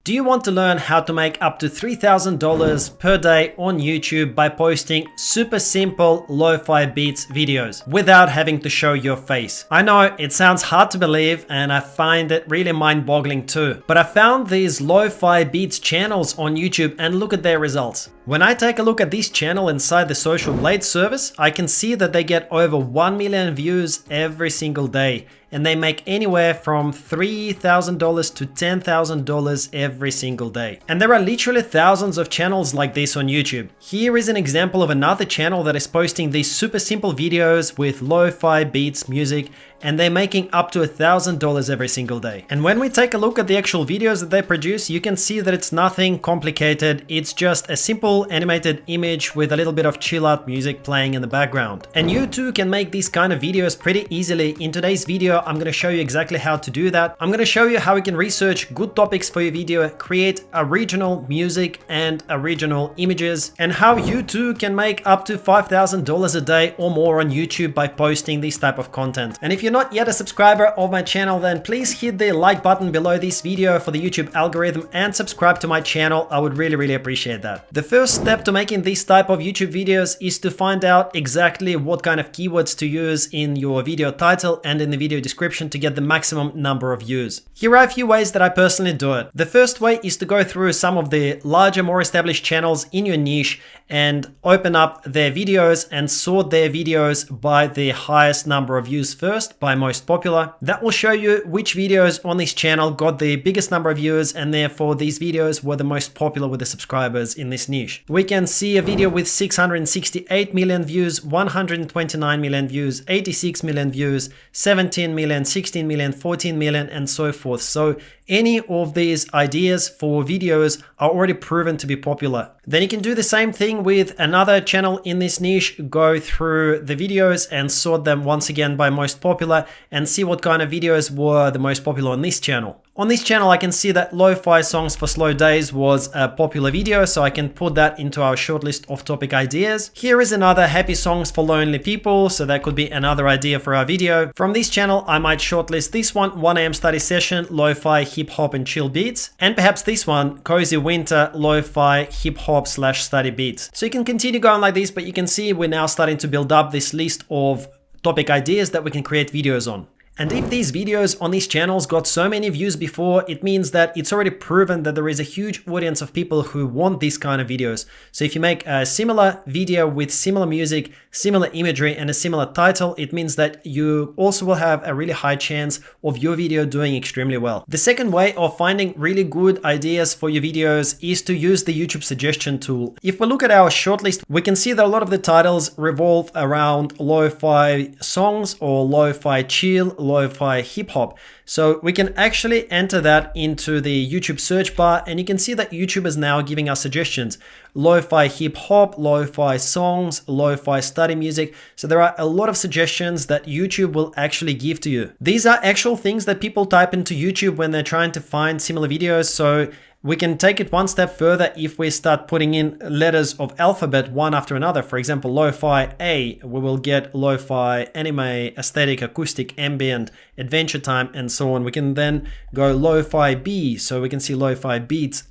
Do you want to learn how to make up to $3,000 per day on YouTube by posting super simple lo-fi beats videos without having to show your face? I know it sounds hard to believe and I find it really mind-boggling too, but I found these lo-fi beats channels on YouTube and look at their results. When I take a look at this channel inside the Social Blade service, I can see that they get over 1 million views every single day, and they make anywhere from $3,000 to $10,000 every single day. And there are literally thousands of channels like this on YouTube. Here is an example of another channel that is posting these super simple videos with lo-fi beats, music, and they're making up to $1,000 every single day. And when we take a look at the actual videos that they produce, you can see that it's nothing complicated. It's just a simple animated image with a little bit of chill out music playing in the background. And you too can make these kind of videos pretty easily. In today's video, I'm going to show you exactly how to do that. I'm going to show you how you can research good topics for your video, create original music and original images, and how you too can make up to $5,000 a day or more on YouTube by posting this type of content. And if you're not yet a subscriber of my channel, then please hit the like button below this video for the YouTube algorithm and subscribe to my channel. I would really appreciate that. The first step to making this type of YouTube videos is to find out exactly what kind of keywords to use in your video title and in the video description to get the maximum number of views. Here are a few ways that I personally do it. The first way is to go through some of the larger, more established channels in your niche and open up their videos and sort their videos by the highest number of views first, by most popular. That will show you which videos on this channel got the biggest number of views, and therefore these videos were the most popular with the subscribers in this niche. We can see a video with 668 million views, 129 million views, 86 million views, 17 million, 16 million, 14 million, and so forth. So any of these ideas for videos are already proven to be popular. Then you can do the same thing with another channel in this niche, go through the videos and sort them once again by most popular and see what kind of videos were the most popular on this channel. On this channel, I can see that Lo-Fi Songs for Slow Days was a popular video, so I can put that into our shortlist of topic ideas. Here is another Happy Songs for Lonely People, so that could be another idea for our video. From this channel, I might shortlist this one, 1 AM study session, Lo-Fi, hip hop and chill beats, and perhaps this one, Cozy Winter, Lo-Fi, hip hop / study beats. So you can continue going like this, but you can see we're now starting to build up this list of topic ideas that we can create videos on. And if these videos on these channels got so many views before, it means that it's already proven that there is a huge audience of people who want these kind of videos. So if you make a similar video with similar music, similar imagery, and a similar title, it means that you also will have a really high chance of your video doing extremely well. The second way of finding really good ideas for your videos is to use the YouTube suggestion tool. If we look at our shortlist, we can see that a lot of the titles revolve around lo-fi songs or lo-fi chill, lo-fi hip hop. So we can actually enter that into the YouTube search bar, and you can see that YouTube is now giving us suggestions. Lo-fi hip hop, lo-fi songs, lo-fi study music. So there are a lot of suggestions that YouTube will actually give to you. These are actual things that people type into YouTube when they're trying to find similar videos. So we can take it one step further if we start putting in letters of alphabet one after another. For example, lo-fi A, we will get lo-fi, anime, aesthetic, acoustic, ambient, adventure time, and so on. We can then go lo-fi B, so we can see lo-fi beats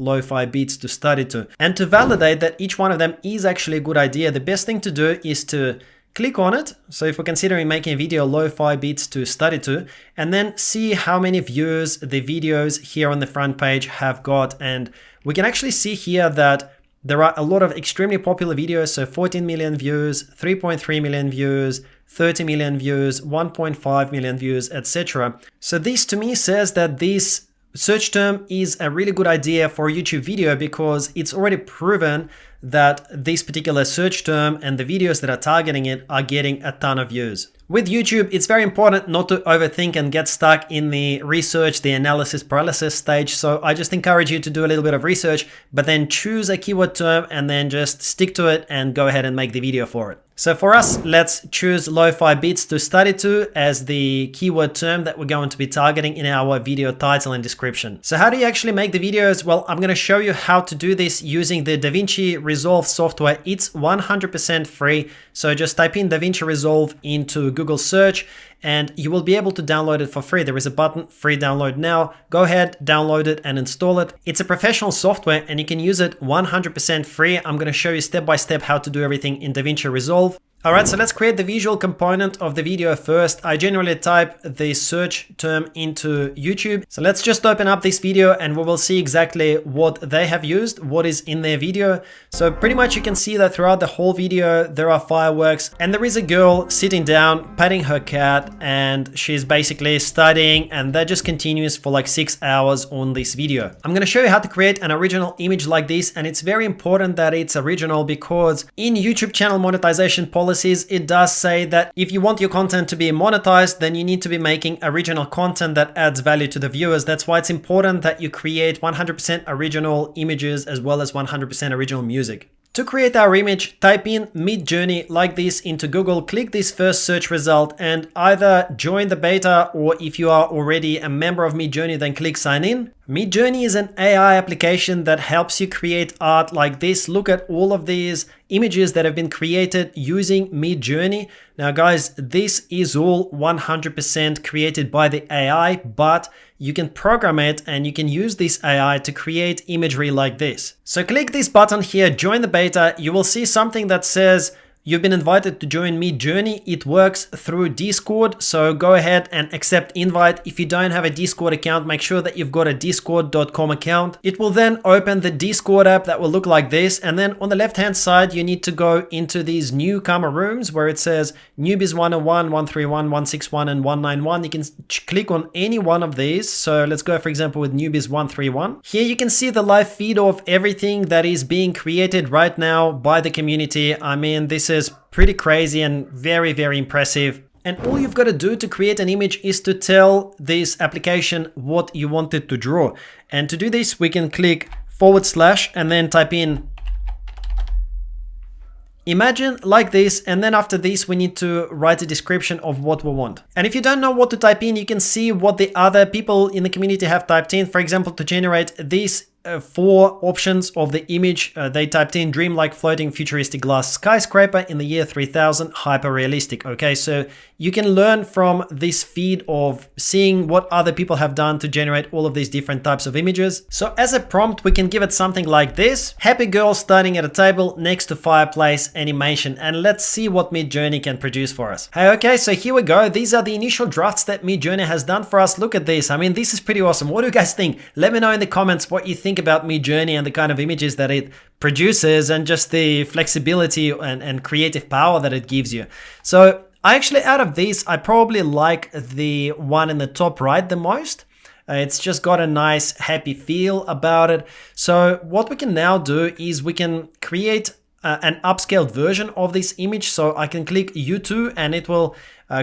to study to. And to validate that each one of them is actually a good idea, the best thing to do is to click on it. So if we're considering making a video lo-fi beats to study to, and then see how many views the videos here on the front page have got. And we can actually see here that there are a lot of extremely popular videos. So 14 million views, 3.3 million views, 30 million views, 1.5 million views, etc. So this to me says that this search term is a really good idea for a YouTube video because it's already proven that this particular search term and the videos that are targeting it are getting a ton of views. With YouTube, it's very important not to overthink and get stuck in the research, the analysis paralysis stage. So I just encourage you to do a little bit of research, but then choose a keyword term and then just stick to it and go ahead and make the video for it. So for us, let's choose lo-fi beats to study to as the keyword term that we're going to be targeting in our video title and description. So how do you actually make the videos? Well, I'm going to show you how to do this using the DaVinci Resolve software. It's 100% free. So just type in DaVinci Resolve into Google search and you will be able to download it for free. There is a button, free download now. Go ahead, download it and install it. It's a professional software and you can use it 100% free. I'm going to show you step by step how to do everything in DaVinci Resolve. Alright, so let's create the visual component of the video first. I generally type the search term into YouTube. So let's just open up this video and we will see exactly what they have used, what is in their video. So pretty much you can see that throughout the whole video, there are fireworks and there is a girl sitting down, petting her cat, and she's basically studying, and that just continues for like 6 hours on this video. I'm going to show you how to create an original image like this, and it's very important that it's original because in YouTube channel monetization policy, it does say that if you want your content to be monetized, then you need to be making original content that adds value to the viewers. That's why it's important that you create 100% original images as well as 100% original music. To create our image, type in Midjourney like this into Google, click this first search result and either join the beta, or if you are already a member of Midjourney, then click sign in. Midjourney is an AI application that helps you create art like this. Look at all of these images that have been created using Midjourney. Now guys, this is all 100% created by the AI, but you can program it and you can use this AI to create imagery like this. So click this button here, join the beta. You will see something that says you've been invited to join Midjourney. It works through Discord, so go ahead and accept invite. If you don't have a Discord account, make sure that you've got a discord.com account. It will then open the Discord app that will look like this, and then on the left hand side you need to go into these newcomer rooms where it says Newbies 101, 131, 161 and 191. You can click on any one of these. So let's go for example with Newbies 131. Here you can see the live feed of everything that is being created right now by the community. I mean, this is pretty crazy and very, very impressive. And all you've got to do to create an image is to tell this application what you want it to draw. And to do this, we can click / and then type in imagine like this, and then after this we need to write a description of what we want. And if you don't know what to type in, you can see what the other people in the community have typed in. For example, to generate these 4 options of the image, they typed in dreamlike floating futuristic glass skyscraper in the year 3000, hyper realistic. Okay, so you can learn from this feed of seeing what other people have done to generate all of these different types of images. So as a prompt, we can give it something like this: happy girl standing at a table next to fireplace animation. And let's see what Midjourney can produce for us. Hey, okay, so here we go. These are the initial drafts that Midjourney has done for us. Look at this. I mean, this is pretty awesome. What do you guys think? Let me know in the comments what you think about Midjourney and the kind of images that it produces and just the flexibility and creative power that it gives you. So I actually, out of these, I probably like the one in the top right the most. It's just got a nice happy feel about it. So what we can now do is we can create an upscaled version of this image. So I can click U2 and it will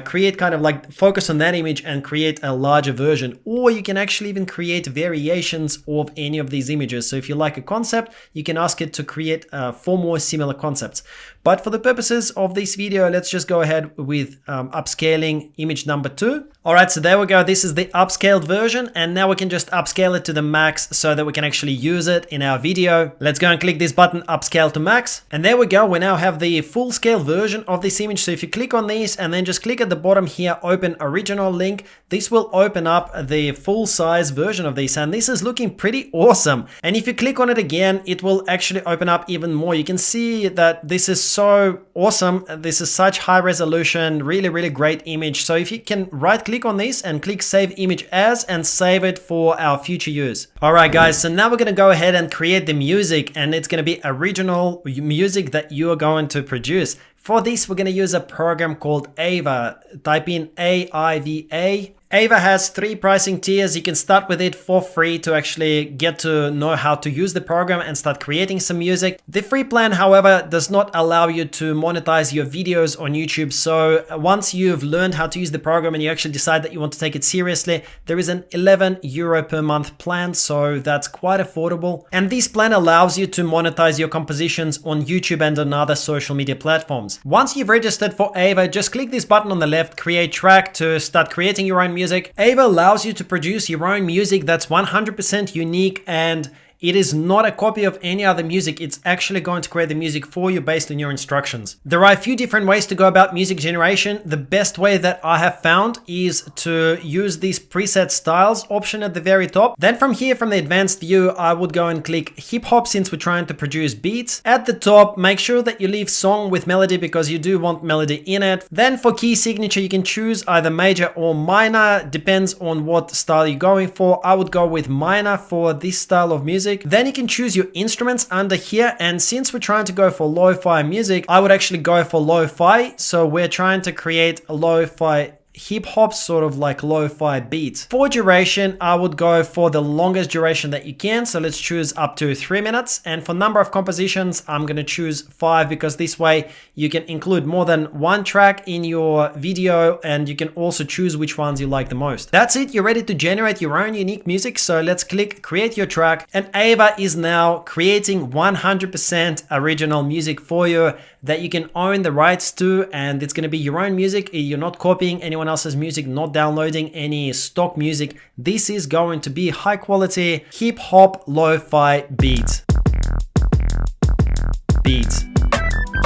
create kind of like focus on that image and create a larger version. Or you can actually even create variations of any of these images. So if you like a concept, you can ask it to create 4 more similar concepts. But for the purposes of this video, let's just go ahead with upscaling image number 2. All right, so there we go. This is the upscaled version. And now we can just upscale it to the max so that we can actually use it in our video. Let's go and click this button, upscale to max. And there we go. We now have the full scale version of this image. So if you click on these and then just click at the bottom here, open original link, this will open up the full size version of this. And this is looking pretty awesome. And if you click on it again, it will actually open up even more. You can see that this is so awesome. This is such high resolution, really, really great image. So if you can right click on this and click save image as and save it for our future use. All right, guys. So now we're going to go ahead and create the music, and it's going to be original music that you are going to produce. For this, we're going to use a program called Ava. Type in AIVA. Ava has 3 pricing tiers. You can start with it for free to actually get to know how to use the program and start creating some music. The free plan, however, does not allow you to monetize your videos on YouTube. So once you've learned how to use the program and you actually decide that you want to take it seriously, there is an €11 per month plan. So that's quite affordable. And this plan allows you to monetize your compositions on YouTube and on other social media platforms. Once you've registered for Ava, just click this button on the left, create track, to start creating your own music. Ava allows you to produce your own music that's 100% unique and It is not a copy of any other music. It's actually going to create the music for you based on your instructions. There are a few different ways to go about music generation. The best way that I have found is to use this preset styles option at the very top. Then from here, from the advanced view, I would go and click hip hop since we're trying to produce beats. At the top, make sure that you leave song with melody because you do want melody in it. Then for key signature, you can choose either major or minor, depends on what style you're going for. I would go with minor for this style of music. Then you can choose your instruments under here, and since we're trying to go for lo-fi music, I would actually go for lo-fi. So we're trying to create a lo-fi hip hop, sort of like lo-fi beats. For duration, I would go for the longest duration that you can. So let's choose up to 3 minutes. And for number of compositions, I'm going to choose 5 because this way you can include more than one track in your video and you can also choose which ones you like the most. That's it. You're ready to generate your own unique music. So let's click create your track, and Ava is now creating 100% original music for you that you can own the rights to, and it's going to be your own music. You're not copying anyone else's music, not downloading any stock music. This is going to be high quality hip hop lo-fi beats.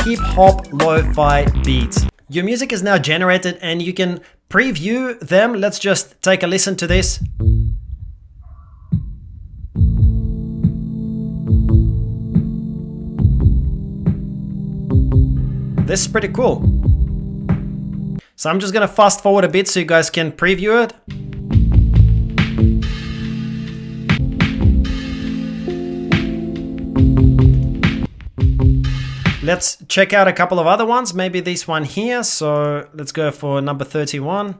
Hip hop lo-fi beats. Your music is now generated and you can preview them. Let's just take a listen to this. This is pretty cool. So I'm just gonna fast forward a bit so you guys can preview it. Let's check out a couple of other ones, maybe this one here. So let's go for number 31.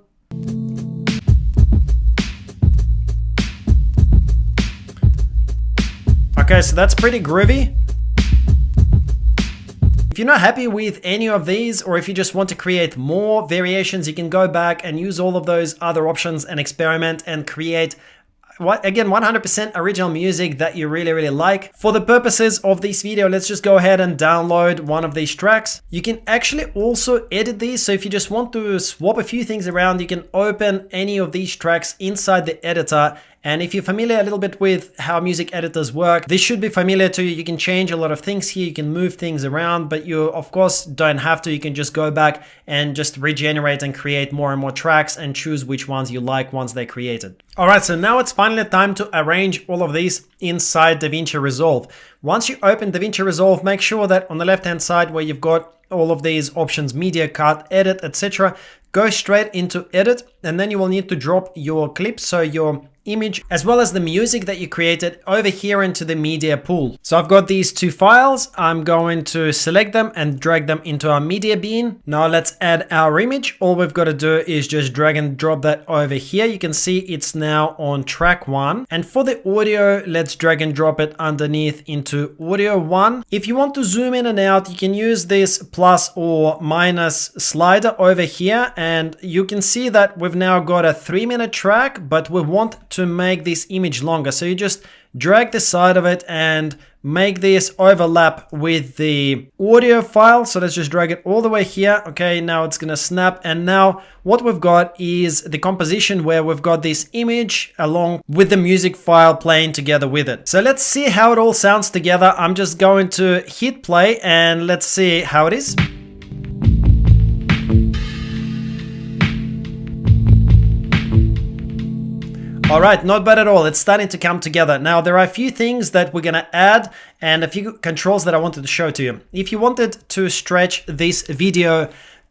Okay, so that's pretty groovy. If you're not happy with any of these, or if you just want to create more variations, you can go back and use all of those other options and experiment and create, again, 100% original music that you really like. For the purposes of this video, let's just go ahead and download one of these tracks. You can actually also edit these. So if you just want to swap a few things around, you can open any of these tracks inside the editor. And if you're familiar a little bit with how music editors work, this should be familiar to you. You can change a lot of things here. You can move things around, but you of course don't have to. You can just go back and just regenerate and create more and more tracks and choose which ones you like once they're created. All right, so now it's finally time to arrange all of these inside DaVinci Resolve. Once you open DaVinci Resolve, make sure that on the left-hand side where you've got all of these options, media, cut, edit, etc., go straight into edit, and then you will need to drop your clip, so your image as well as the music that you created over here into the media pool. So I've got these two files. I'm going to select them and drag them into our media bin. Now let's add our image. All we've got to do is just drag and drop that over here. You can see it's now on track 1. And for the audio, let's drag and drop it underneath into audio 1. If you want to zoom in and out, you can use this plus or minus slider over here, and you can see that we've now got a 3-minute track, but we want to make this image longer. So you just drag the side of it and make this overlap with the audio file. So let's just drag it all the way here. Okay, now it's gonna snap. And now what we've got is the composition where we've got this image along with the music file playing together with it. So let's see how it all sounds together. I'm just going to hit play and let's see how it is. All right, not bad at all. It's starting to come together. Now, there are a few things that we're gonna add and a few controls that I wanted to show to you. If you wanted to stretch this video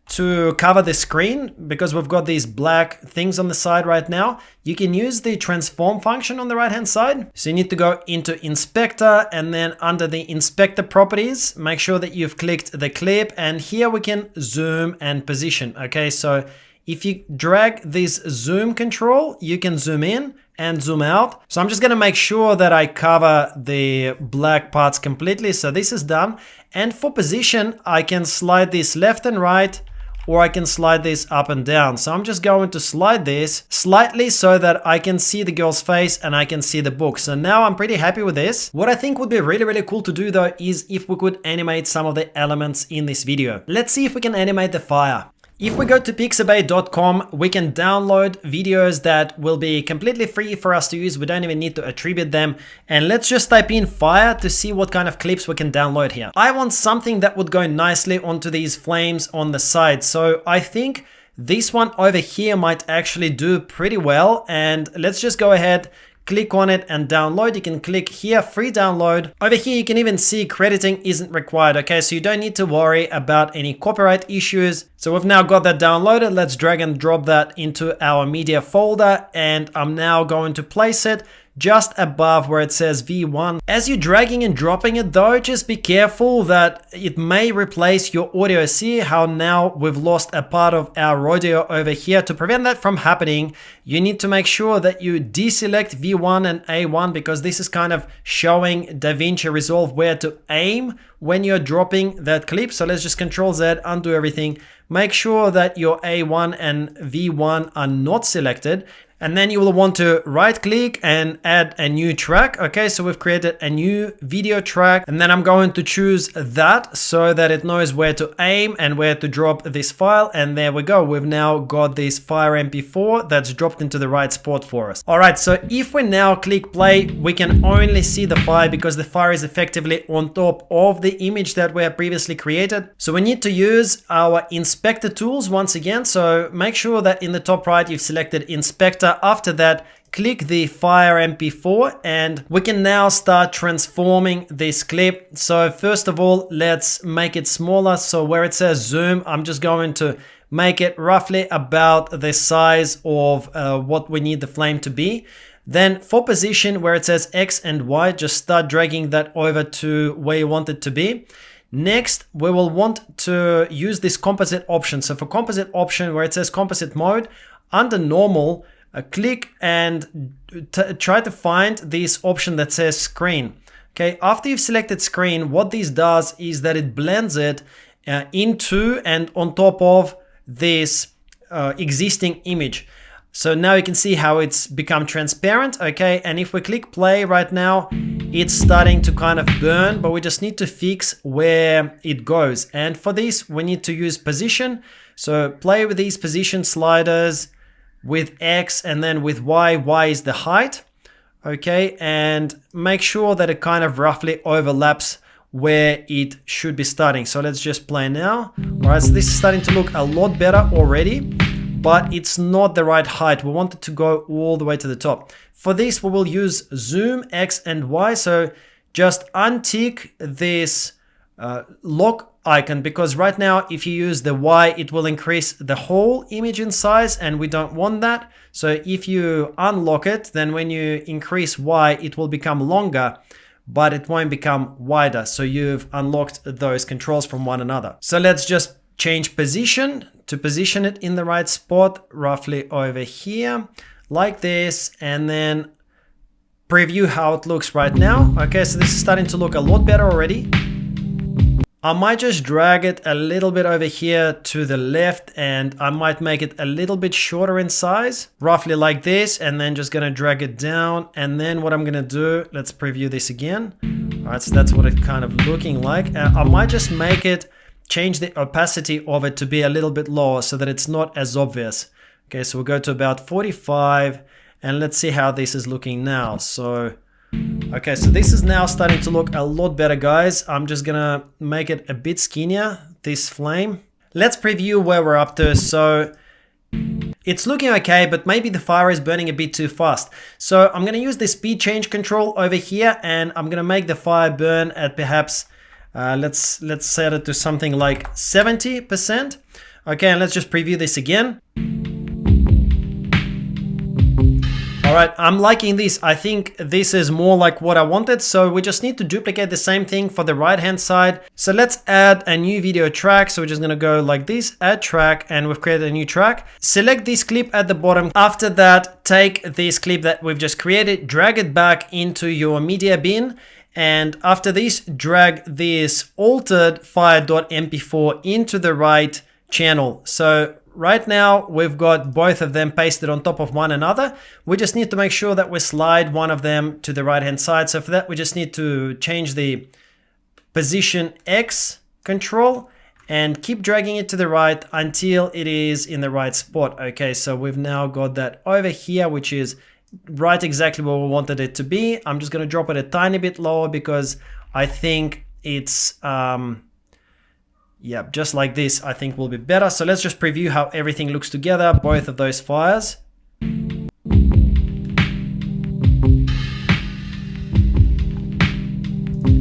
to cover the screen, because we've got these black things on the side right now, you can use the transform function on the right hand side. So you need to go into inspector, and then under the inspector properties, make sure that you've clicked the clip, and here we can zoom and position. Okay, so if you drag this zoom control, you can zoom in and zoom out. So I'm just gonna make sure that I cover the black parts completely. So this is done. And for position, I can slide this left and right, or I can slide this up and down. So I'm just going to slide this slightly so that I can see the girl's face and I can see the book. So now I'm pretty happy with this. What I think would be really cool to do though is if we could animate some of the elements in this video. Let's see if we can animate the fire. If we go to pixabay.com, we can download videos that will be completely free for us to use. We don't even need to attribute them. And let's just type in fire to see what kind of clips we can download here. I want something that would go nicely onto these flames on the side. So I think this one over here might actually do pretty well. And let's just go ahead, click on it and download. You can click here, free download. Over here, you can even see crediting isn't required. Okay, so you don't need to worry about any copyright issues. So we've now got that downloaded. Let's drag and drop that into our media folder. And I'm now going to place it just above where it says V1. As you're dragging and dropping it though, just be careful that it may replace your audio. See how now we've lost a part of our audio over here. To prevent that from happening, you need to make sure that you deselect V1 and A1 because this is kind of showing DaVinci Resolve where to aim when you're dropping that clip. So let's just Control Z, undo everything. Make sure that your A1 and V1 are not selected. And then you will want to right click and add a new track. Okay, so we've created a new video track and then I'm going to choose that so that it knows where to aim and where to drop this file. And there we go. We've now got this Fire MP4 that's dropped into the right spot for us. All right, so if we now click play, we can only see the fire because the fire is effectively on top of the image that we have previously created. So we need to use our inspector tools once again. So make sure that in the top right, you've selected inspector. After that, click the Fire MP4 and we can now start transforming this clip. So first of all, let's make it smaller. So where it says zoom, I'm just going to make it roughly about the size of what we need the flame to be. Then for position, where it says X and Y, just start dragging that over to where you want it to be. Next, we will want to use this composite option. So for composite option, where it says composite mode, under normal, click and try to find this option that says screen. Okay, after you've selected screen, what this does is that it blends it into and on top of this existing image. So now you can see how it's become transparent. Okay, and if we click play right now, it's starting to kind of burn, but we just need to fix where it goes. And for this, we need to use position. So play with these position sliders with X and then with Y. Y is the height. Okay, and make sure that it kind of roughly overlaps where it should be starting. So let's just play now. All right, so this is starting to look a lot better already, but it's not the right height. We want it to go all the way to the top. For this, we will use zoom X and Y. So just untick this lock icon because right now if you use the Y, it will increase the whole image in size and we don't want that. So if you unlock it, then when you increase Y, it will become longer, but it won't become wider. So you've unlocked those controls from one another. So let's just change position to position it in the right spot, roughly over here like this, and then preview how it looks right now. Okay, so this is starting to look a lot better already. I might just drag it a little bit over here to the left and I might make it a little bit shorter in size, roughly like this, and then just gonna drag it down. And then what I'm gonna do, let's preview this again. All right, so that's what it's kind of looking like. I might just make it, change the opacity of it to be a little bit lower so that it's not as obvious. Okay, so we'll go to about 45 and let's see how this is looking now. So okay, so this is now starting to look a lot better, guys. I'm just gonna make it a bit skinnier, this flame. Let's preview where we're up to. So it's looking okay, but maybe the fire is burning a bit too fast. So I'm gonna use the speed change control over here and I'm gonna make the fire burn at perhaps, let's set it to something like 70%. Okay, and let's just preview this again. All right, I'm liking this. I think this is more like what I wanted. So we just need to duplicate the same thing for the right-hand side. So let's add a new video track. So we're just gonna go like this, add track, and we've created a new track. Select this clip at the bottom. After that, take this clip that we've just created, drag it back into your media bin. And after this, drag this altered fire.mp4 into the right channel. So right now, we've got both of them pasted on top of one another. We just need to make sure that we slide one of them to the right-hand side. So for that, we just need to change the position X control and keep dragging it to the right until it is in the right spot. Okay, so we've now got that over here, which is right exactly where we wanted it to be. I'm just going to drop it a tiny bit lower because I think it's yeah, just like this I think will be better. So let's just preview how everything looks together, both of those fires.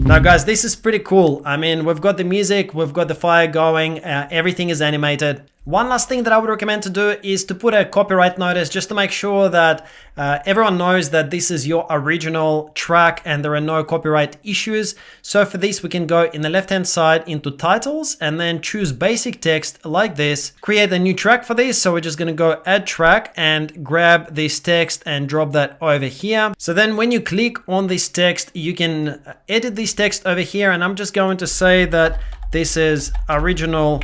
Now guys, this is pretty cool. I mean, we've got the music, we've got the fire going, everything is animated. One last thing that I would recommend to do is to put a copyright notice just to make sure that everyone knows that this is your original track and there are no copyright issues. So for this, we can go in the left-hand side into titles and then choose basic text like this, create a new track for this. So we're just going to go add track and grab this text and drop that over here. So then when you click on this text, you can edit this text over here. And I'm just going to say that this is original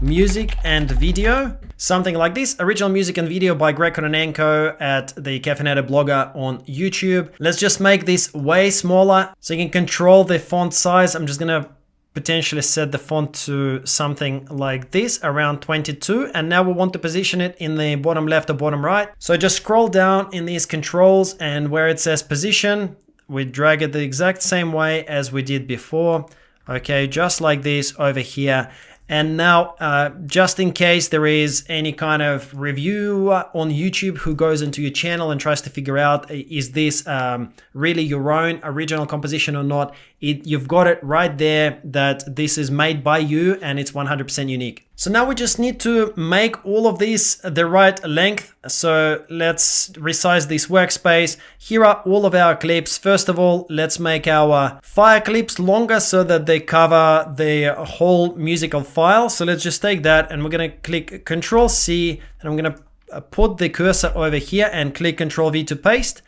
music and video, something like this. Original music and video by Greg Kononenko at the Caffeinated Blogger on YouTube. Let's just make this way smaller so you can control the font size. I'm just gonna potentially set the font to something like this, around 22. And now we want to position it in the bottom left or bottom right. So just scroll down in these controls and where it says position, we drag it the exact same way as we did before. Okay, just like this over here. And now, just in case there is any kind of review on YouTube who goes into your channel and tries to figure out, is this really your own original composition or not? You've got it right there that this is made by you and it's 100% unique. So now we just need to make all of these the right length. So let's resize this workspace. Here are all of our clips. First of all, let's make our fire clips longer so that they cover the whole musical file. So let's just take that and we're going to click Control C and I'm going to put the cursor over here and click Control V to paste.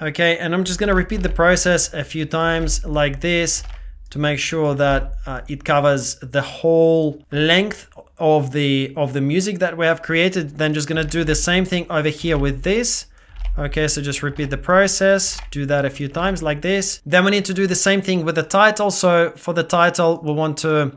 Okay, and I'm just going to repeat the process a few times like this to make sure that it covers the whole length of the music that we have created. Then just going to do the same thing over here with this. Okay, so just repeat the process, do that a few times like this. Then we need to do the same thing with the title. So for the title, we want to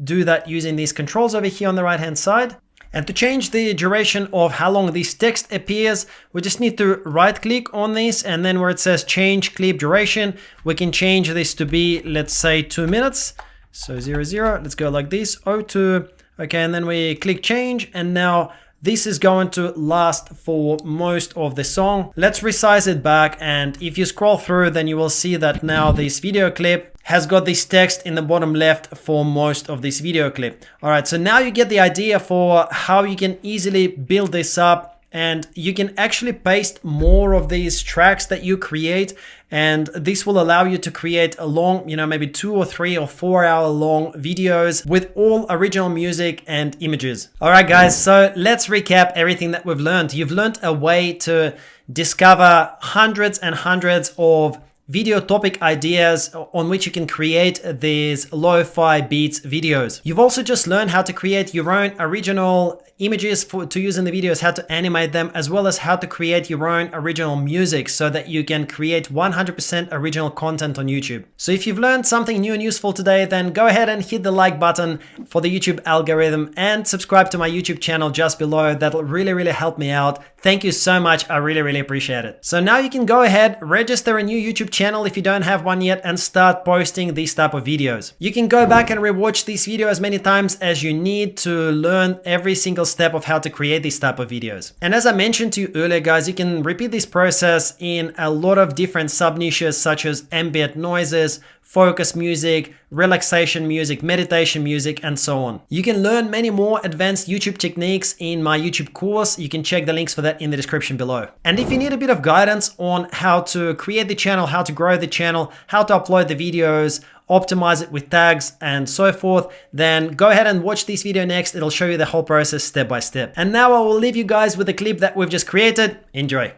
do that using these controls over here on the right hand side. And to change the duration of how long this text appears, we just need to right click on this and then where it says change clip duration, we can change this to be, let's say 2 minutes. So 00, let's go like this, 02. Okay, and then we click change and now this is going to last for most of the song. Let's resize it back and if you scroll through then you will see that now this video clip has got this text in the bottom left for most of this video clip. All right, so now you get the idea for how you can easily build this up and you can actually paste more of these tracks that you create. And this will allow you to create a long, maybe 2 or 3 or 4 hour long videos with all original music and images. All right, guys, so let's recap everything that we've learned. You've learned a way to discover hundreds and hundreds of video topic ideas on which you can create these lo-fi beats videos. You've also just learned how to create your own original images to use in the videos, how to animate them, as well as how to create your own original music so that you can create 100% original content on YouTube. So if you've learned something new and useful today, then go ahead and hit the like button for the YouTube algorithm and subscribe to my YouTube channel just below. That'll really help me out. Thank you so much. I really appreciate it. So now you can go ahead, register a new YouTube channel if you don't have one yet, and start posting these type of videos. You can go back and rewatch this video as many times as you need to learn every single step of how to create these type of videos. And as I mentioned to you earlier, guys, you can repeat this process in a lot of different sub niches such as ambient noises, focus music, relaxation music, meditation music, and so on. You can learn many more advanced YouTube techniques in my YouTube course. You can check the links for that in the description below. And if you need a bit of guidance on how to create the channel, how to grow the channel, how to upload the videos, optimize it with tags and so forth, then go ahead and watch this video next. It'll show you the whole process step by step. And now I will leave you guys with the clip that we've just created. Enjoy.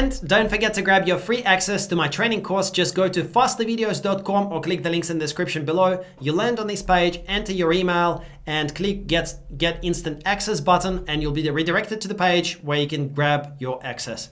And don't forget to grab your free access to my training course. Just go to fastervideos.com or click the links in the description below. You land on this page, enter your email and click get instant access button, and you'll be redirected to the page where you can grab your access.